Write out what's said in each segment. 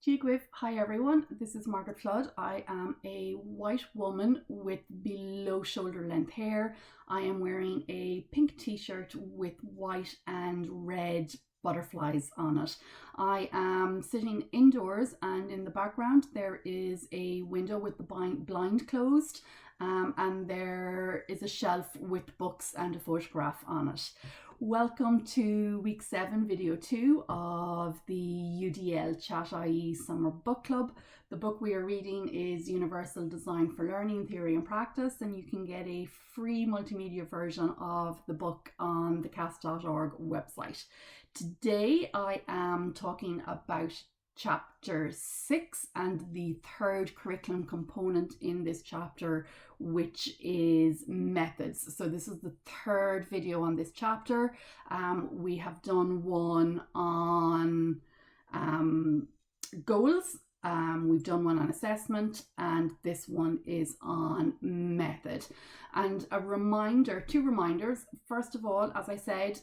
Gigwith, hi everyone, this is Margaret Flood. I am a white woman with below shoulder length hair. I am wearing a pink t-shirt with white and red butterflies on it. I am sitting indoors and in the background there is a window with the blind closed and there is a shelf with books and a photograph on it. Welcome to week 7, video 2 of the UDL Chat IE Summer Book Club. The book we are reading is Universal Design for Learning, Theory and Practice, and you can get a free multimedia version of the book on the CAS.org website. Today I am talking about chapter 6 and the third curriculum component in this chapter, which is methods. So this is the third video on this chapter. We have done one on goals, we've done one on assessment, and this one is on method. And two reminders. First of all, as I said,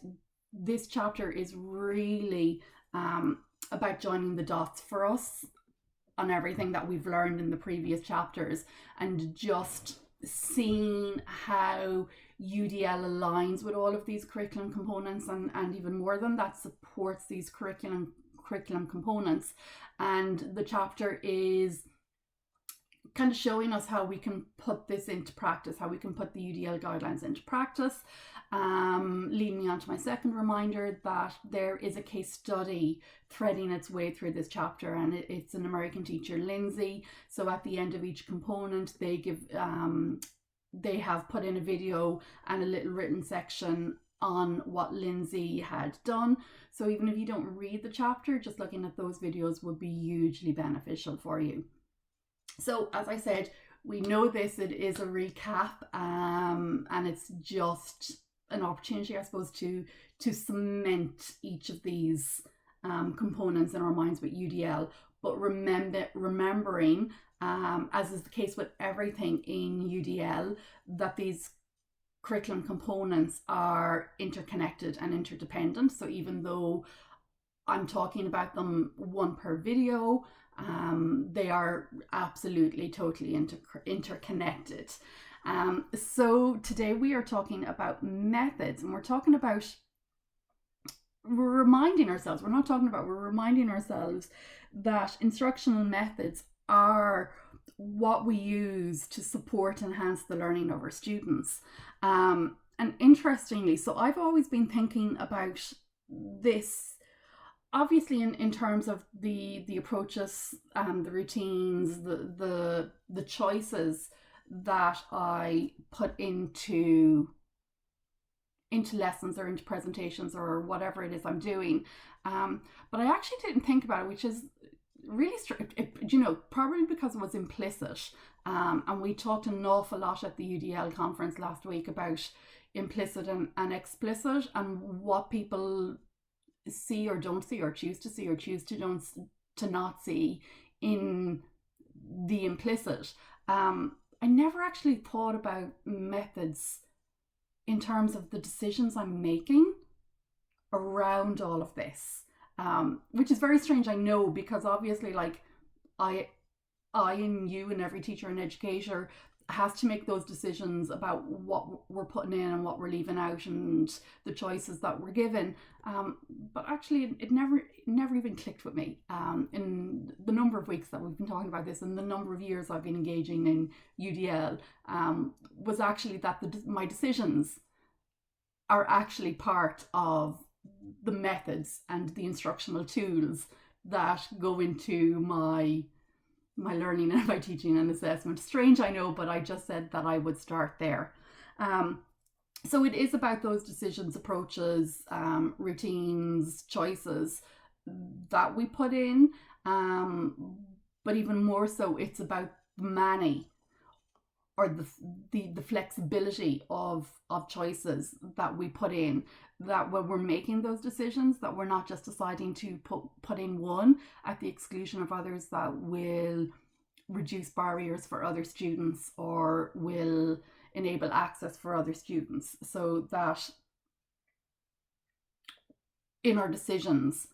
this chapter is really about joining the dots for us on everything that we've learned in the previous chapters and just seeing how UDL aligns with all of these curriculum components and even more than that, supports these curriculum components. And the chapter is kind of showing us how we can put this into practice, how we can put the UDL guidelines into practice. Leading me on to my second reminder that there is a case study threading its way through this chapter, and it's an American teacher, Lindsay. So at the end of each component, they have put in a video and a little written section on what Lindsay had done. So even if you don't read the chapter, just looking at those videos would be hugely beneficial for you. So as I said, we know it is a recap, and it's just an opportunity, I suppose, to cement each of these components in our minds with UDL, but remembering, as is the case with everything in UDL, that these curriculum components are interconnected and interdependent. So even though I'm talking about them one per video, they are absolutely totally interconnected. So today we are talking about methods, and we're reminding ourselves that instructional methods are what we use to support and enhance the learning of our students. And interestingly, so I've always been thinking about this obviously in terms of the approaches, the routines, the choices that I put into lessons or into presentations or whatever it is I'm doing. But I actually didn't think about it, which is really probably because it was implicit. And we talked an awful lot at the UDL conference last week about implicit and explicit, and what people see or don't see, or choose to see or choose to not see in the implicit. I never actually thought about methods in terms of the decisions I'm making around all of this, which is very strange, I know, because obviously like I and you and every teacher and educator has to make those decisions about what we're putting in and what we're leaving out and the choices that we're given. But actually it never even clicked with me in the number of weeks that we've been talking about this and the number of years I've been engaging in UDL, was actually that my decisions are actually part of the methods and the instructional tools that go into my learning and my teaching and assessment. Strange, I know, but I just said that I would start there. So it is about those decisions, approaches, routines, choices that we put in, but even more so, it's about the flexibility of choices that we put in, that when we're making those decisions, that we're not just deciding to put in one at the exclusion of others that will reduce barriers for other students or will enable access for other students, so that in our decisions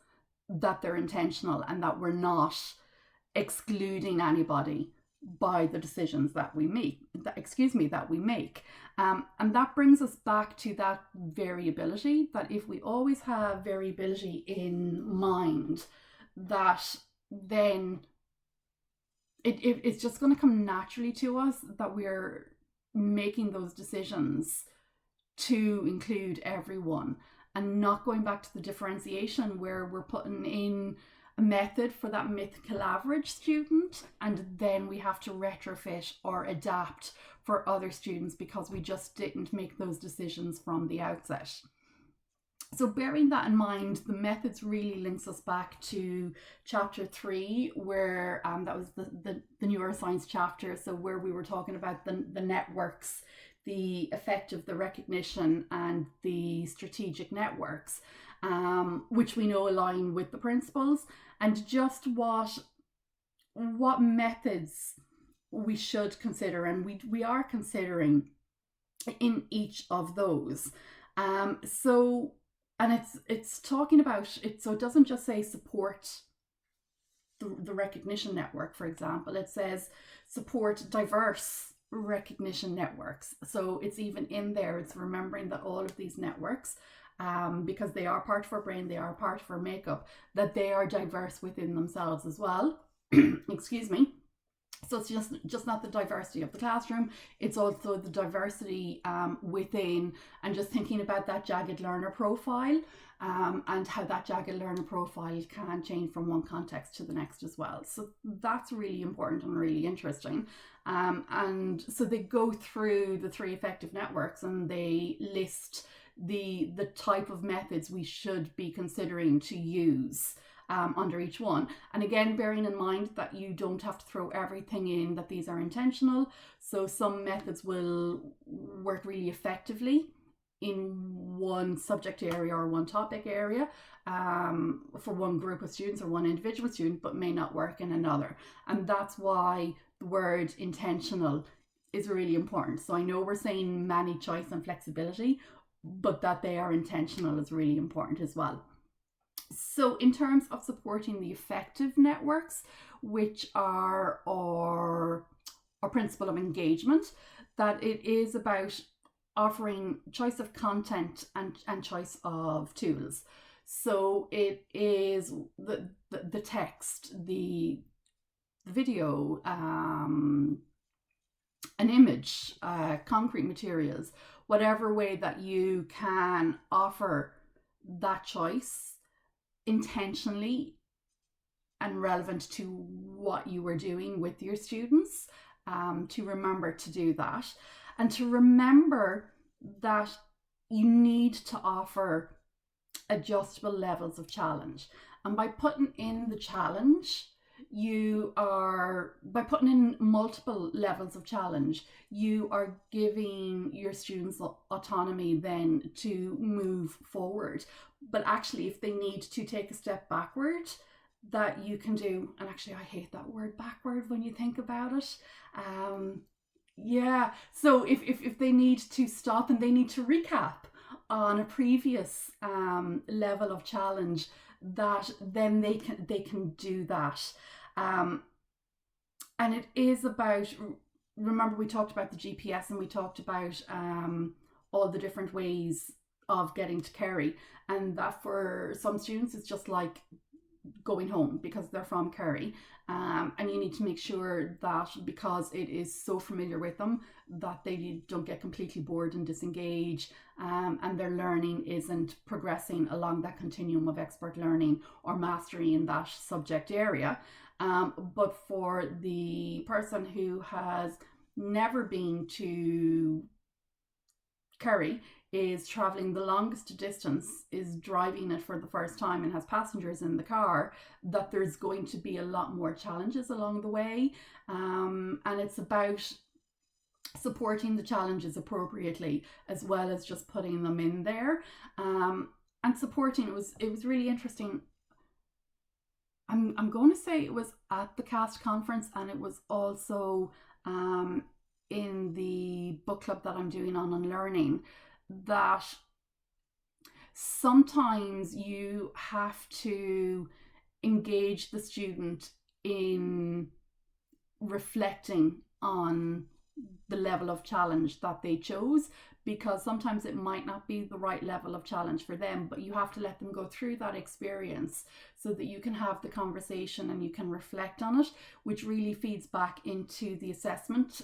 that they're intentional and that we're not excluding anybody by the decisions that we make. And that brings us back to that variability, that if we always have variability in mind, that then it's just going to come naturally to us that we're making those decisions to include everyone, and not going back to the differentiation where we're putting in a method for that mythical average student, and then we have to retrofit or adapt for other students because we just didn't make those decisions from the outset. So bearing that in mind, the methods really links us back to chapter 3, where that was the neuroscience chapter, so where we were talking about the networks, the effect of the recognition and the strategic networks, which we know align with the principles, and just what methods we should consider, and we are considering in each of those. So, and it's talking about it, so it doesn't just say support the recognition network, for example. It says support diverse recognition networks. So it's even in there, it's remembering that all of these networks, because they are part of our brain, they are part of our makeup, that they are diverse within themselves as well. Excuse me. So it's just not the diversity of the classroom, it's also the diversity within, and just thinking about that jagged learner profile, and how that jagged learner profile can change from one context to the next as well. So that's really important and really interesting. And so they go through the 3 effective networks, and they list the type of methods we should be considering to use under each one. And again, bearing in mind that you don't have to throw everything in, that these are intentional. So some methods will work really effectively in one subject area or one topic area, for one group of students or one individual student, but may not work in another. And that's why the word intentional is really important. So I know we're saying many choice and flexibility, but that they are intentional is really important as well. So in terms of supporting the effective networks, which are our principle of engagement, that it is about offering choice of content and choice of tools. So it is the text, the video, an image, concrete materials, whatever way that you can offer that choice intentionally and relevant to what you were doing with your students, to remember to do that, and to remember that you need to offer adjustable levels of challenge. And by putting in the challenge, by putting in multiple levels of challenge, you are giving your students autonomy then to move forward. But actually, if they need to take a step backward, that you can do, and actually I hate that word backward when you think about it. Yeah, so if they need to stop and they need to recap on a previous level of challenge, that then they can do that. And it is about, remember we talked about the GPS, and we talked about all the different ways of getting to Kerry, and that for some students it's just like going home because they're from Kerry, and you need to make sure that, because it is so familiar with them, that they don't get completely bored and disengage, and their learning isn't progressing along that continuum of expert learning or mastery in that subject area. But for the person who has never been to Kerry, is traveling the longest distance, is driving it for the first time and has passengers in the car, that there's going to be a lot more challenges along the way, and it's about supporting the challenges appropriately as well as just putting them in there, and supporting. It was really interesting. I'm going to say it was at the CAST conference, and it was also in the book club that I'm doing on unlearning, that sometimes you have to engage the student in reflecting on the level of challenge that they chose, because sometimes it might not be the right level of challenge for them, but you have to let them go through that experience so that you can have the conversation and you can reflect on it, which really feeds back into the assessment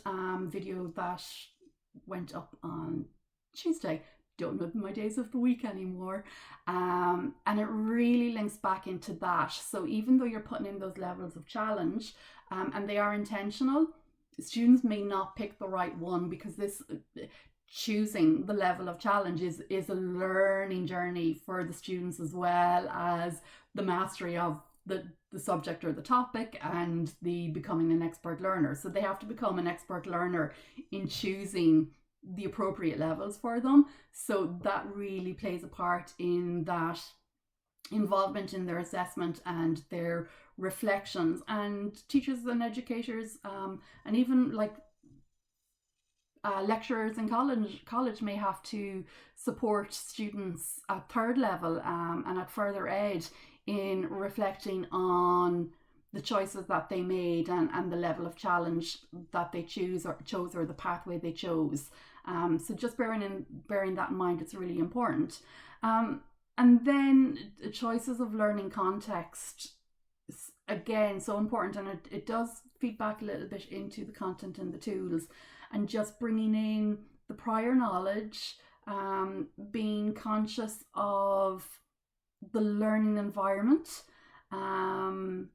video that went up on Tuesday. Don't know my days of the week anymore. And it really links back into that. So even though you're putting in those levels of challenge, and they are intentional, students may not pick the right one, because this choosing the level of challenge is a learning journey for the students, as well as the mastery of the subject or the topic and the becoming an expert learner. So they have to become an expert learner in choosing the appropriate levels for them. So that really plays a part in that involvement in their assessment and their reflections. And teachers and educators, and even like lecturers in college may have to support students at third level and at further ed in reflecting on the choices that they made and the level of challenge that they chose, or the pathway they chose. So just bearing that in mind, it's really important. And then choices of learning context, again, so important, and it does feed back a little bit into the content and the tools, and just bringing in the prior knowledge, being conscious of the learning environment, the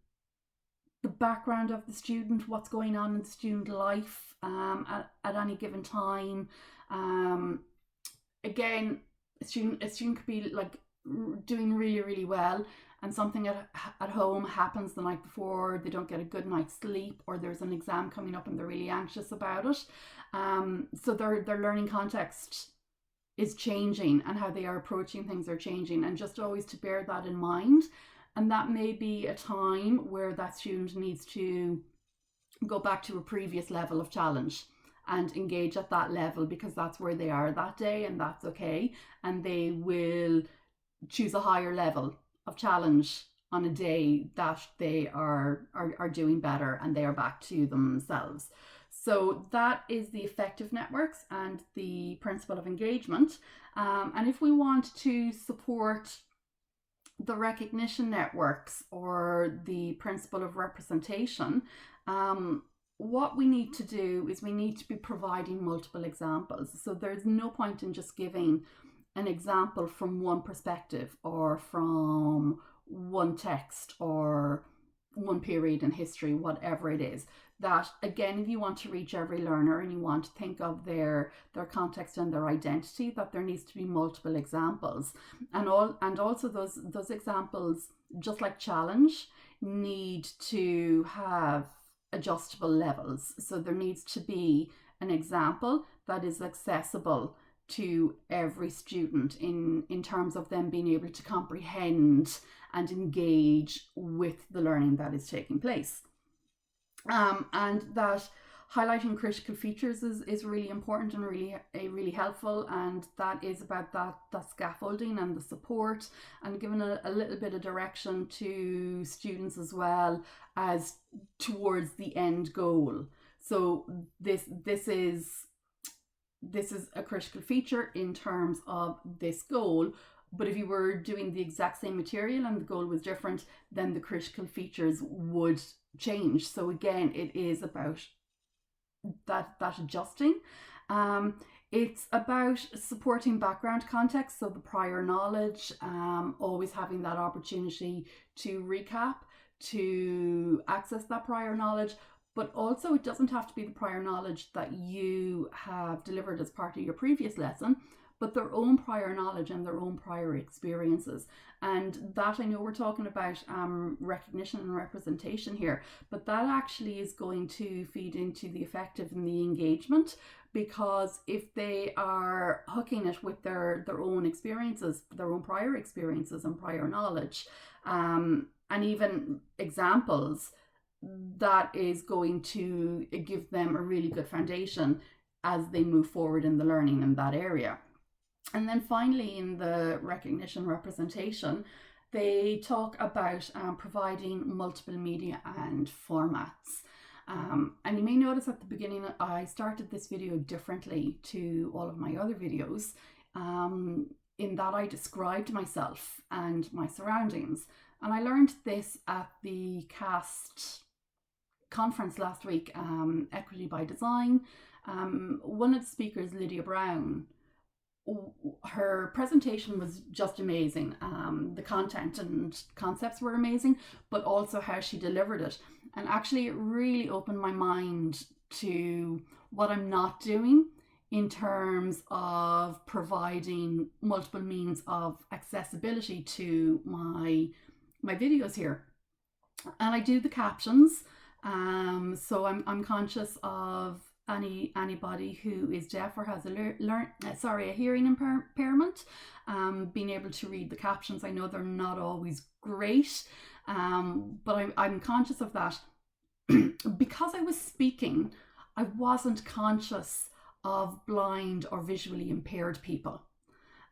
background of the student, what's going on in the student life at any given time. Again, a student could be like doing really, really well, and something at home happens the night before, they don't get a good night's sleep, or there's an exam coming up and they're really anxious about it. So their learning context is changing, and how they are approaching things are changing, and just always to bear that in mind. And that may be a time where that student needs to go back to a previous level of challenge and engage at that level, because that's where they are that day, and that's okay. And they will choose a higher level of challenge on a day that they are doing better and they are back to themselves. So that is the effective networks and the principle of engagement. And if we want to support the recognition networks or the principle of representation, what we need to do is we need to be providing multiple examples. So there's no point in just giving an example from one perspective, or from one text, or one period in history, whatever it is. That, again, if you want to reach every learner and you want to think of their context and their identity, that there needs to be multiple examples. And also those examples, just like challenge, need to have adjustable levels. So there needs to be an example that is accessible to every student in terms of them being able to comprehend and engage with the learning that is taking place. And that highlighting critical features is really important and really helpful, and that is about that scaffolding and the support, and giving a little bit of direction to students as well as towards the end goal. So this is a critical feature in terms of this goal, but if you were doing the exact same material and the goal was different, then the critical features would change. So again, it is about that adjusting. It's about supporting background context, so the prior knowledge, always having that opportunity to recap, to access that prior knowledge. But also, it doesn't have to be the prior knowledge that you have delivered as part of your previous lesson, but their own prior knowledge and their own prior experiences. And that, I know we're talking about recognition and representation here, but that actually is going to feed into the effective and the engagement, because if they are hooking it with their own experiences, their own prior experiences and prior knowledge, and even examples, that is going to give them a really good foundation as they move forward in the learning in that area. And then finally, in the recognition representation, They talk about providing multiple media and formats. And you may notice at the beginning I started this video differently to all of my other videos, in that I described myself and my surroundings. And I learned this at the CAST conference last week, Equity by Design. One of the speakers, Lydia Brown, her presentation was just amazing. The content and concepts were amazing, but also how she delivered it. And actually, it really opened my mind to what I'm not doing in terms of providing multiple means of accessibility to my videos here. And I do the captions, so I'm conscious of anybody who is deaf or has a hearing impairment, being able to read the captions. I know they're not always great, but I'm conscious of that. Because I was speaking, I wasn't conscious of blind or visually impaired people.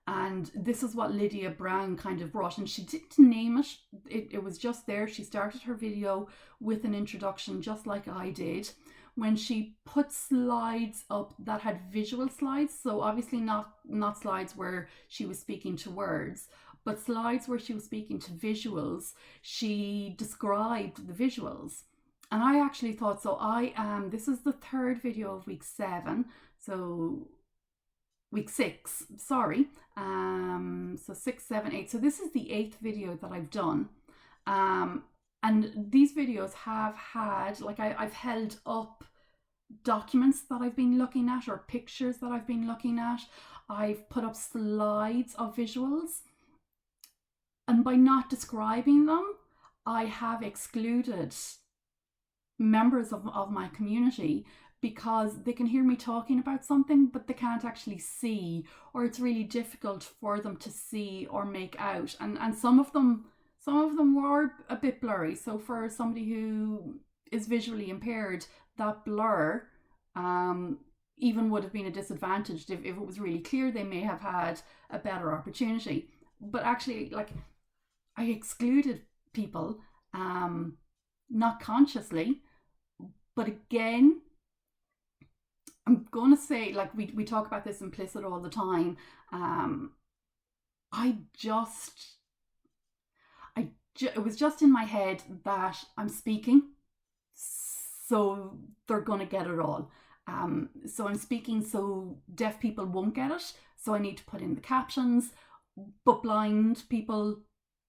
And this is what Lydia Brown kind of brought, and she didn't name it. It was just there. She started her video with an introduction, just like I did. When she put slides up that had visual slides, so obviously not slides where she was speaking to words, but slides where she was speaking to visuals, she described the visuals. And I actually thought, so this is the third video of week 7, so week 6, sorry. So 6, 7, 8. So this is the 8th video that I've done. And these videos have had, like, I've held up documents that I've been looking at or pictures that I've been looking at. I've put up slides of visuals. And by not describing them, I have excluded members of my community, because they can hear me talking about something, but they can't actually see, or it's really difficult for them to see or make out. And some of them were a bit blurry. So for somebody who is visually impaired, that blur even would have been a disadvantage. If it was really clear, they may have had a better opportunity. But actually, like, I excluded people, not consciously, but again, I'm going to say, like, we talk about this implicit all the time. It was just in my head that I'm speaking, so they're going to get it all. So I'm speaking so deaf people won't get it, so I need to put in the captions, but blind people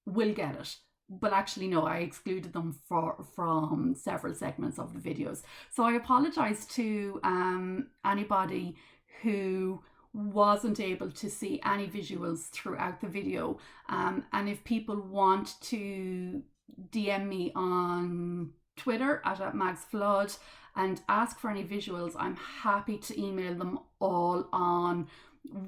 will get it. But actually, no, I excluded them from several segments of the videos. So I apologize to anybody who wasn't able to see any visuals throughout the video. And if people want to DM me on Twitter at @MagsFlood and ask for any visuals, I'm happy to email them all on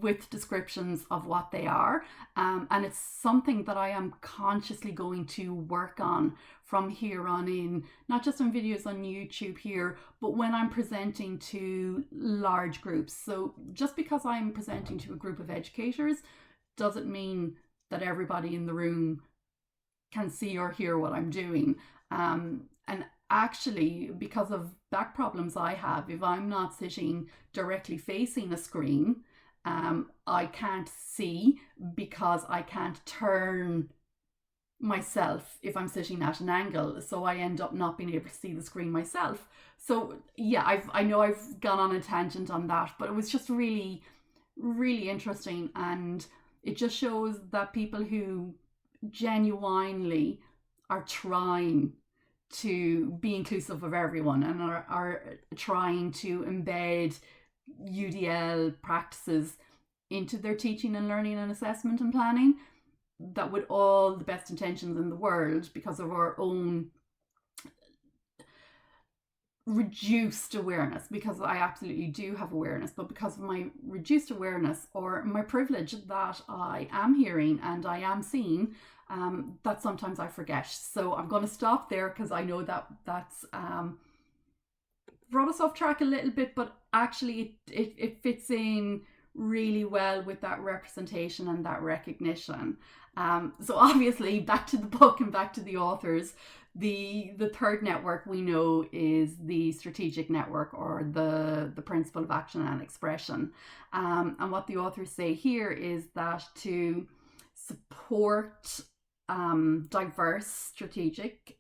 with descriptions of what they are, and it's something that I am consciously going to work on from here on in, not just on videos on YouTube here, but when I'm presenting to large groups. So just because I'm presenting to a group of educators doesn't mean that everybody in the room can see or hear what I'm doing. And actually, because of back problems I have, if I'm not sitting directly facing a screen, I can't see, because I can't turn myself if I'm sitting at an angle, so I end up not being able to see the screen myself. So yeah, I know I've gone on a tangent on that, but it was just really, really interesting, and it just shows that people who genuinely are trying to be inclusive of everyone and are trying to embed UDL practices into their teaching and learning and assessment and planning, that with all the best intentions in the world, because of our own reduced awareness, because I absolutely do have awareness, but because of my reduced awareness or my privilege that I am hearing and I am seeing, that sometimes I forget. So I'm going to stop there, because I know that's brought us off track a little bit, but actually it fits in really well with that representation and that recognition. So obviously, back to the book and back to the authors, the third network we know is the strategic network, or the principle of action and expression. And what the authors say here is that to support diverse strategic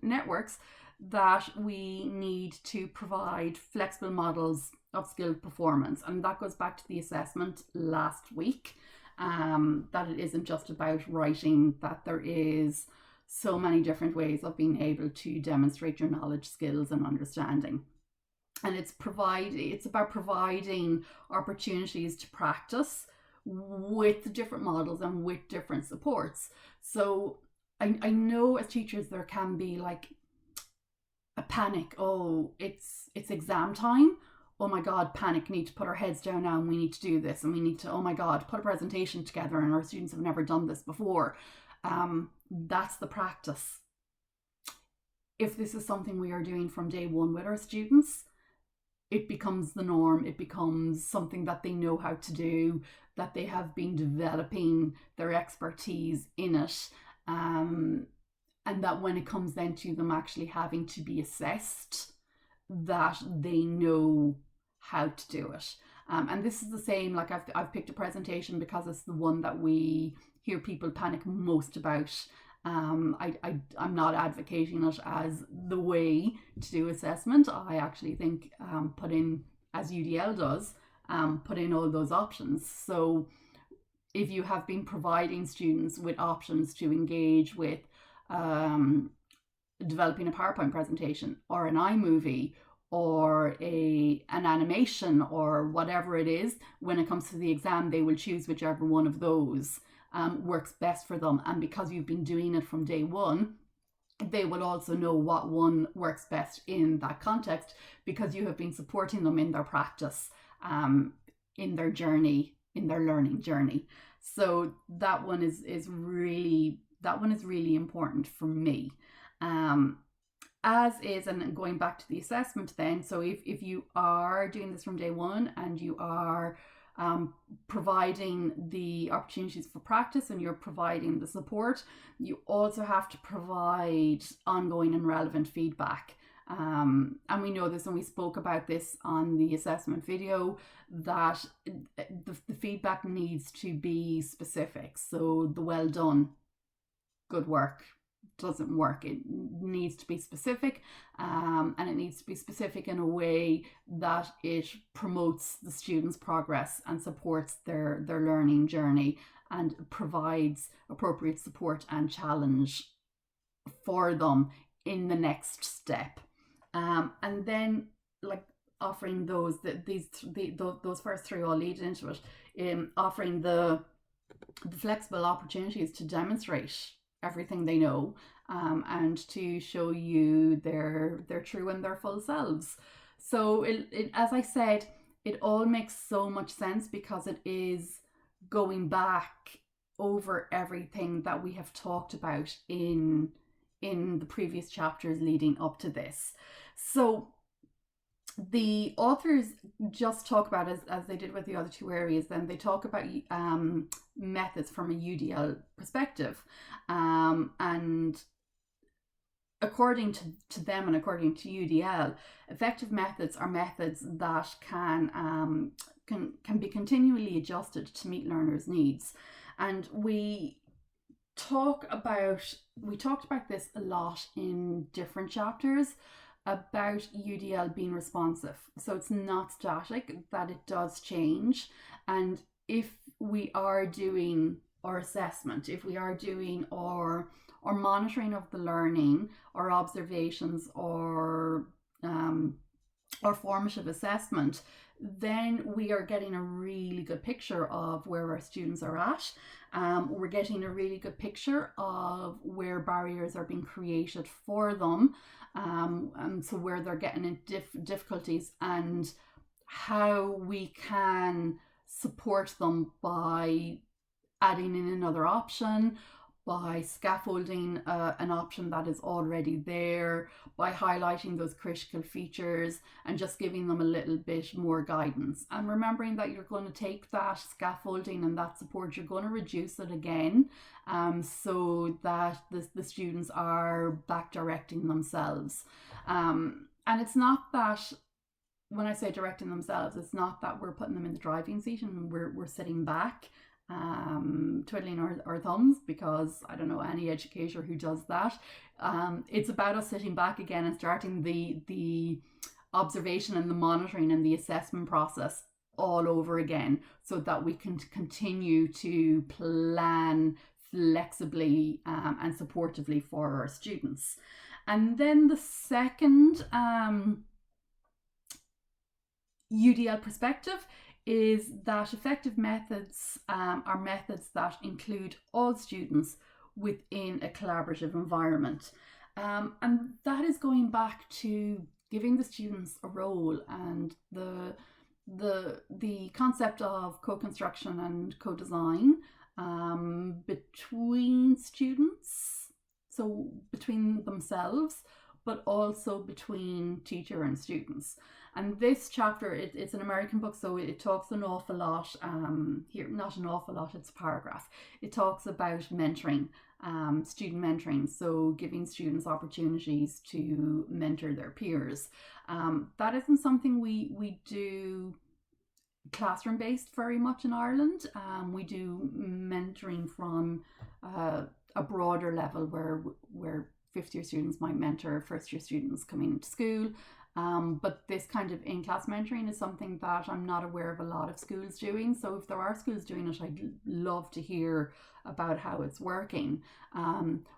networks, that we need to provide flexible models of skilled performance. And that goes back to the assessment last week, that it isn't just about writing, that there is so many different ways of being able to demonstrate your knowledge, skills, and understanding. And it's about providing opportunities to practice with different models and with different supports. So I know as teachers there can be like a panic. Oh, it's exam time. Oh my God, panic. We need to put our heads down now and we need to do this. And we need to, oh my God, put a presentation together, and our students have never done this before. That's the practice. If this is something we are doing from day one with our students, it becomes the norm. It becomes something that they know how to do, that they have been developing their expertise in it. And that when it comes then to them actually having to be assessed, that they know how to do it. And this is the same, like I've picked a presentation because it's the one that we hear people panic most about. I'm not advocating it as the way to do assessment. I actually think put in, as UDL does, put in all those options. So if you have been providing students with options to engage with developing a PowerPoint presentation or an iMovie or an animation or whatever it is, when it comes to the exam, they will choose whichever one of those works best for them. And because you've been doing it from day one, they will also know what one works best in that context, because you have been supporting them in their practice, in their journey, in their learning journey. So that one is really important for me. As is, and going back to the assessment then, so if you are doing this from day one and you are providing the opportunities for practice and you're providing the support, you also have to provide ongoing and relevant feedback. And we know this, and we spoke about this on the assessment video, that the feedback needs to be specific. So the well done, good work doesn't work. It needs to be specific, and it needs to be specific in a way that it promotes the students' progress and supports their learning journey and provides appropriate support and challenge for them in the next step. And then, like, offering those first three all lead into it, offering the flexible opportunities to demonstrate everything they know, and to show you their true and their full selves. So it, as I said, it all makes so much sense, because it is going back over everything that we have talked about in the previous chapters leading up to this. So the authors just talk about, as they did with the other two areas, then they talk about methods from a UDL perspective, and according to them and according to UDL, effective methods are methods that can be continually adjusted to meet learners' needs. And we talked about this a lot in different chapters about UDL being responsive. So it's not static, that it does change. And if we are doing our assessment, if we are doing our monitoring of the learning, or observations, or formative assessment, then we are getting a really good picture of where our students are at. We're getting a really good picture of where barriers are being created for them, and so where they're getting in difficulties, and how we can support them by adding in another option, by scaffolding an option that is already there, by highlighting those critical features and just giving them a little bit more guidance. And remembering that you're going to take that scaffolding and that support, you're going to reduce it again, so that the students are back directing themselves. And it's not that, when I say directing themselves, it's not that we're putting them in the driving seat and we're sitting back twiddling our thumbs, because I don't know any educator who does that. It's about us sitting back again and starting the observation and the monitoring and the assessment process all over again, so that we can continue to plan flexibly and supportively for our students. And then the second UDL perspective is that effective methods are methods that include all students within a collaborative environment. And that is going back to giving the students a role, and the concept of co-construction and co-design between students, so between themselves, but also between teacher and students. And this chapter, it's an American book, so it talks an awful lot, here, not an awful lot, it's a paragraph. It talks about mentoring, student mentoring, so giving students opportunities to mentor their peers. That isn't something we do classroom based very much in Ireland. We do mentoring from a broader level, where fifth year students might mentor first year students coming into school. But this kind of in-class mentoring is something that I'm not aware of a lot of schools doing. So if there are schools doing it, I'd love to hear about how it's working.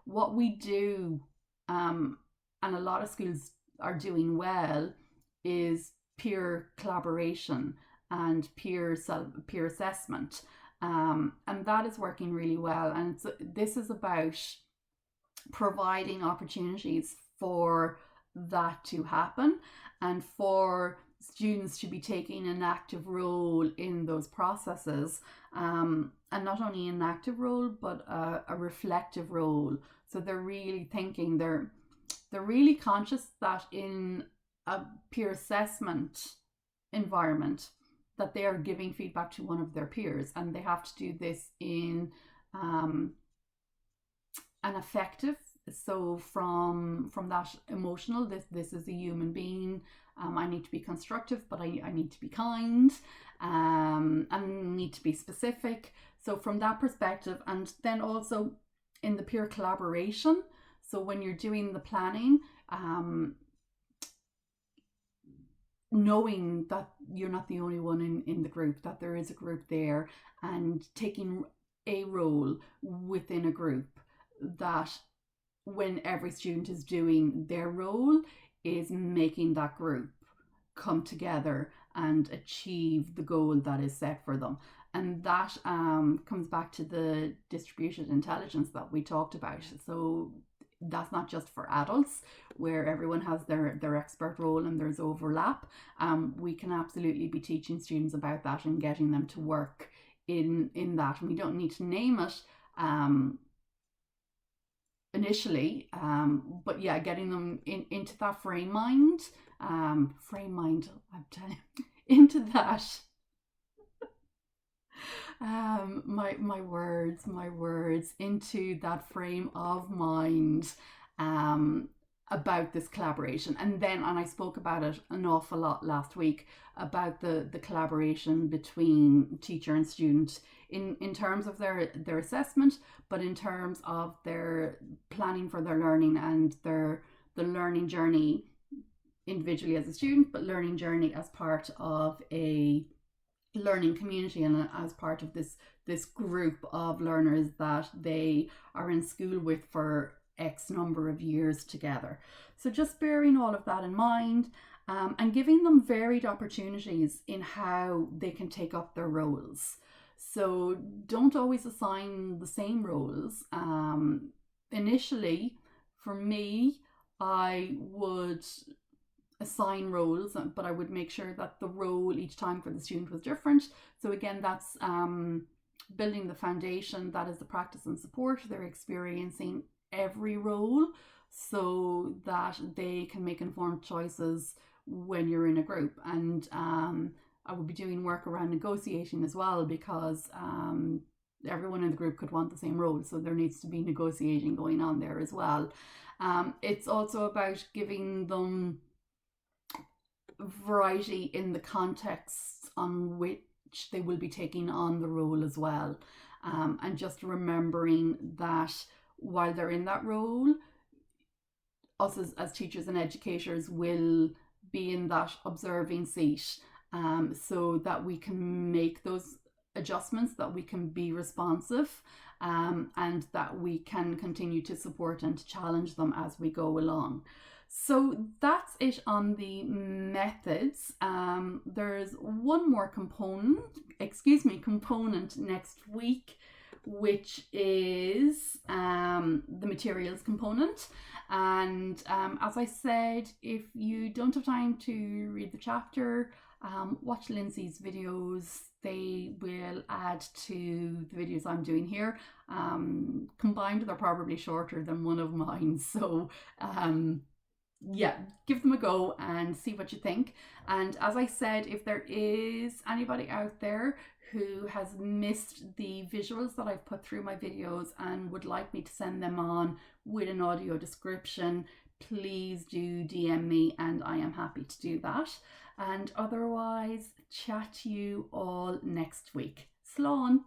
What we do, and a lot of schools are doing well, is peer collaboration and peer assessment. And that is working really well. And this is about providing opportunities for that to happen, and for students to be taking an active role in those processes, and not only an active role but a reflective role. So they're really thinking, they're really conscious that in a peer assessment environment that they are giving feedback to one of their peers, and they have to do this in an effective, so from that emotional, this is a human being, I need to be constructive, but I need to be kind, and need to be specific. So from that perspective, and then also in the peer collaboration, so when you're doing the planning, knowing that you're not the only one in the group, that there is a group there, and taking a role within a group, that when every student is doing their role, is making that group come together and achieve the goal that is set for them. And that comes back to the distributed intelligence that we talked about. So that's not just for adults, where everyone has their expert role and there's overlap. We can absolutely be teaching students about that and getting them to work in that. And we don't need to name it initially, but yeah, getting them into that frame mind, I'm telling you, into that my words into that frame of mind, about this collaboration. And I spoke about it an awful lot last week, about the collaboration between teacher and student in terms of their assessment, but in terms of their planning for their learning and the learning journey individually as a student, but learning journey as part of a learning community and as part of this group of learners that they are in school with for X number of years together. So just bearing all of that in mind, and giving them varied opportunities in how they can take up their roles. So don't always assign the same roles. Initially, for me, I would assign roles, but I would make sure that the role each time for the student was different. So again, that's building the foundation, that is the practice and support they're experiencing every role, so that they can make informed choices when you're in a group. And I would be doing work around negotiating as well, because everyone in the group could want the same role, so there needs to be negotiating going on there as well. It's also about giving them variety in the contexts on which they will be taking on the role as well, and just remembering that while they're in that role, us as teachers and educators will be in that observing seat, so that we can make those adjustments, that we can be responsive, and that we can continue to support and to challenge them as we go along. So that's it on the methods. There's one more component next week, which is the materials component. And as I said, if you don't have time to read the chapter, watch Lindsay's videos. They will add to the videos I'm doing here. Combined, they're probably shorter than one of mine. So yeah, give them a go and see what you think. And as I said, if there is anybody out there who has missed the visuals that I've put through my videos and would like me to send them on with an audio description, please do DM me and I am happy to do that. And otherwise, chat to you all next week. Slán!